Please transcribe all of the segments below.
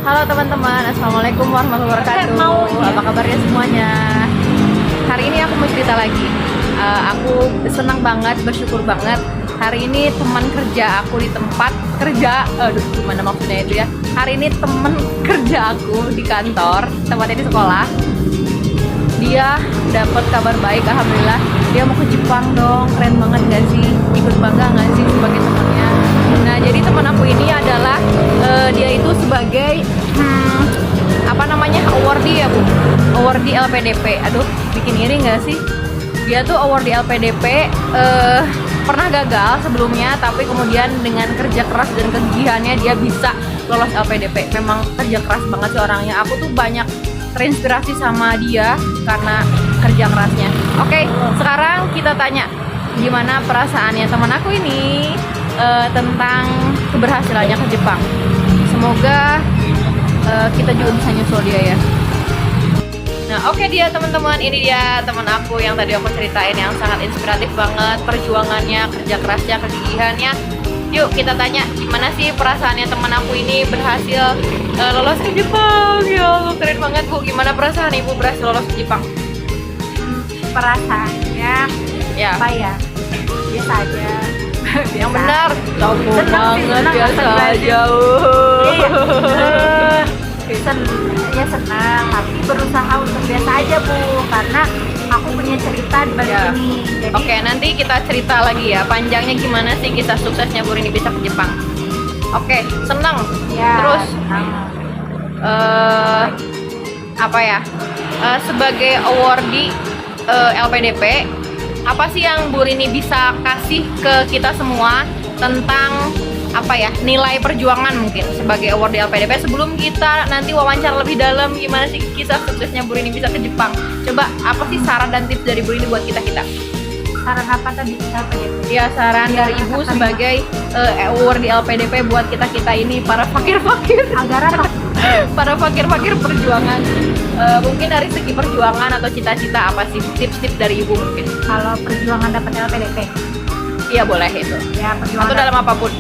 Halo teman-teman, assalamualaikum warahmatullahi wabarakatuh. Apa kabarnya semuanya? Hari ini aku mau cerita lagi. Aku senang banget, bersyukur banget. Hari ini teman kerja aku di tempat kerja, gimana maksudnya itu ya? Hari ini teman kerja aku di kantor, tempatnya di sekolah. Dia dapat kabar baik, alhamdulillah. Dia mau ke Jepang dong, keren banget gak sih? Ikut bangga gak sih sebagai temannya? Nah, jadi teman aku ini adalah dia itu sebagai apa namanya, awardee ya bu, awardee LPDP. Aduh, bikin iri nggak sih? Dia tuh awardee LPDP, pernah gagal sebelumnya, tapi kemudian dengan kerja keras dan kegigihannya dia bisa lolos LPDP. Memang kerja keras banget sih orangnya. Aku tuh banyak terinspirasi sama dia karena kerja kerasnya. Oke, sekarang kita tanya gimana perasaannya teman aku ini tentang keberhasilannya ke Jepang. Semoga kita juga bisa nyusul dia ya. Nah, oke dia teman-teman, ini dia teman aku yang tadi aku ceritain yang sangat inspiratif banget perjuangannya, kerja kerasnya, kegigihannya. Yuk kita tanya gimana sih perasaannya teman aku ini berhasil lolos ke Jepang. Ya Allah, keren banget bu. Gimana perasaan ibu berhasil lolos ke Jepang? Perasaannya Ya. apa ya, biasa aja. Yang benar. Sombong Senang sih, banget, senang, biasa senang aja. Ya senang, tapi berusaha untuk biasa aja bu, karena aku punya cerita di balik Ya. ini. Jadi Oke, nanti kita cerita lagi ya panjangnya gimana sih kisah suksesnya Bu Rini bisa ke Jepang. Oke, senang. ya Terus senang. apa ya? Sebagai awardee LPDP, apa sih yang Bu Rini bisa kasih ke kita semua tentang apa ya, nilai perjuangan mungkin sebagai awardee LPDP sebelum kita nanti wawancara lebih dalam gimana sih kisah suksesnya Bu Rini bisa ke Jepang. Coba apa sih saran dan tips dari Bu Rini buat kita-kita? Saran apa tadi LPDP? Ya, saran dari Ibu sebagai awardee LPDP buat kita-kita ini para fakir-fakir, Anggaran para fakir-fakir perjuangan. Mungkin dari segi perjuangan atau cita-cita apa sih tips-tips dari Ibu mungkin? kalau perjuangan dapat LPDP, Iya boleh itu. ya Atau perjuangan dalam apapun.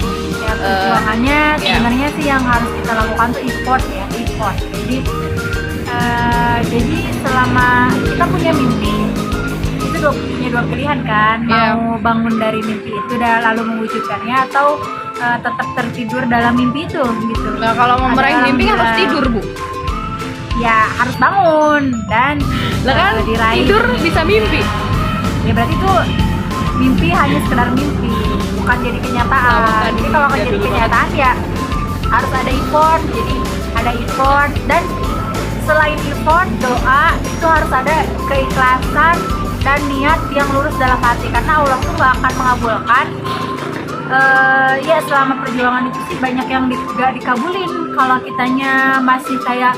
ya perjuangannya ya. sebenarnya sih yang harus kita lakukan tuh effort ya, effort. Jadi selama kita punya mimpi itu punya dua pilihan kan, Ya. mau bangun dari mimpi itu dan lalu mewujudkannya, atau tetap tertidur dalam mimpi itu gitu. Nah, kalau mau Ada meraih orang mimpi kan harus bilang, tidur Bu. ya harus bangun dan Lah kan diraih. tidur bisa mimpi. Ya berarti itu mimpi hanya sekedar mimpi, bukan jadi kenyataan. Sama tadi, Jadi kalau akan ya jadi dulu kenyataan ya harus ada effort. Jadi ada effort, dan selain effort, doa itu harus ada keikhlasan dan niat yang lurus dalam hati, karena Allah tuh gak akan mengabulkan. Ya selama perjuangan itu sih banyak yang gak dikabulin kalau kitanya masih kayak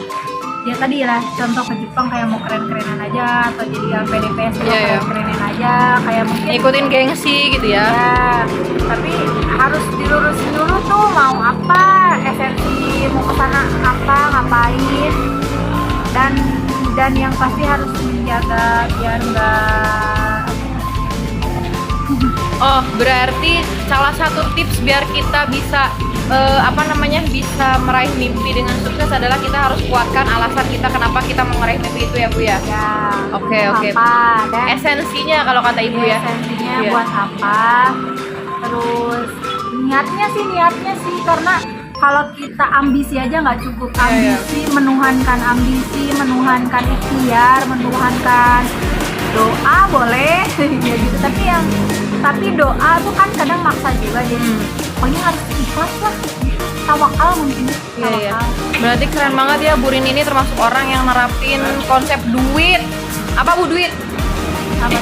ya tadi lah, contoh ke Jepang kayak mau keren-kerenan aja, atau jadi LPDP Iya, iya. keren-kerenan aja, kayak mungkin Ikutin gengsi gitu ya. ya, tapi harus dilurusin dulu tuh mau apa, esensi mau kesana apa, ngapain, dan yang pasti harus menjaga biar enggak. Oh, berarti salah satu tips biar kita bisa bisa meraih mimpi dengan sukses adalah kita harus kuatkan alasan kita kenapa kita mau meraih mimpi itu ya Bu ya. Ya, Oke, oke. apa, dan Esensinya kalau kata Ibu ya. esensinya Iya. buat apa, terus niatnya sih karena kalau kita ambisi aja nggak cukup. Iya, iya. Ambisi, menuhankan ambisi, menuhankan ikhtiar, menuhankan doa boleh ya gitu, tapi doa tuh kan kadang maksa juga, jadi pokoknya harus ikhlas lah, tawakal mungkin. Iya, iya. Tawakal. Berarti keren banget ya Bu Rini ini termasuk orang yang nerapin konsep duit. Apa Bu duit? Apa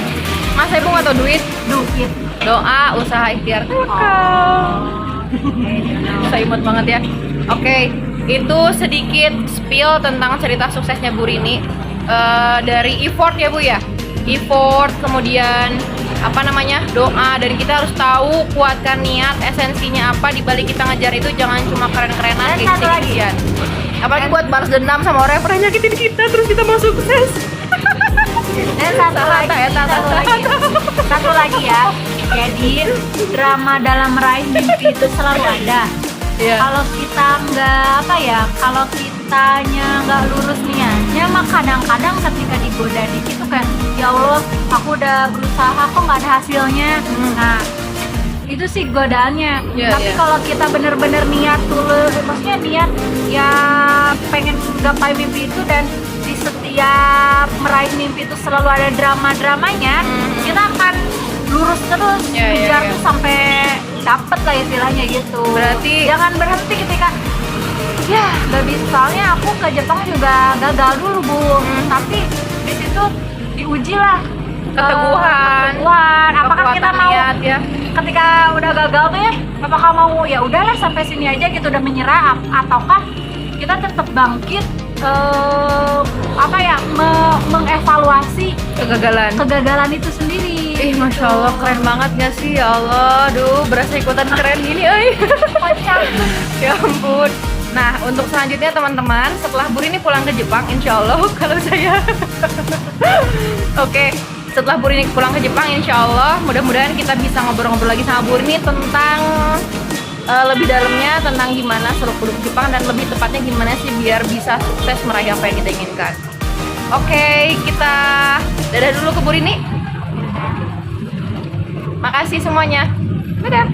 Masa Ibu nggak tahu duit? duit. Doa, usaha, ikhtiar. Saya imut banget ya. Oke, itu sedikit spill tentang cerita suksesnya Bu Rini. Dari effort ya Bu ya. Effort, kemudian doa, dan kita harus tahu kuatkan niat, esensinya apa di balik kita ngejar itu, jangan cuma keren-kerenan, Dan satu lagi. gengsi-gengsian. Apalagi buat balas dendam sama orang yang pernah nyakitin kita terus kita mau sukses. Dan satu lagi ya, jadi drama dalam meraih mimpi itu selalu ada. Iya. Kalau kita nggak apa ya, kalau kitanya nggak lurus niatnya, mah kadang-kadang ketika digoda dikit tuh kayak, ya Allah, aku udah berusaha kok nggak ada hasilnya. Nah, itu sih godaannya. Iya, Tapi iya. kalau kita bener-bener niat tulus, maksudnya niat ya pengen gapai mimpi itu, dan di setiap meraih mimpi itu selalu ada drama-dramanya, kita akan lurus terus, Iya, iya, kejar iya. tuh sampai dapet lah istilahnya gitu. Berarti- jangan berhenti ketika ya nggak bisa, soalnya aku ke Jepang juga gagal dulu Bu, tapi di situ diuji lah Keteguhan. apakah kita Kekuatan mau niat, ya. ketika udah gagal tuh ya, apakah mau ya udahlah sampai sini aja gitu, udah menyerah, ataukah kita tetap bangkit, apa ya, mengevaluasi Kegagalan. itu sendiri. Ih, Masya Allah, keren banget gak sih? Ya Allah, aduh, berasa ikutan keren gini, Kocak. ya ampun. Nah, untuk selanjutnya teman-teman, setelah Bu Rini pulang ke Jepang, insya Allah kalau saya oke, setelah Bu Rini pulang ke Jepang, insya Allah mudah-mudahan kita bisa ngobrol-ngobrol lagi sama Bu Rini tentang lebih dalamnya tentang gimana seluk-beluk Jepang, dan lebih tepatnya gimana sih biar bisa sukses meraih apa yang kita inginkan. Oke, kita dadah dulu ke Bu Rini. Makasih semuanya. Dadah.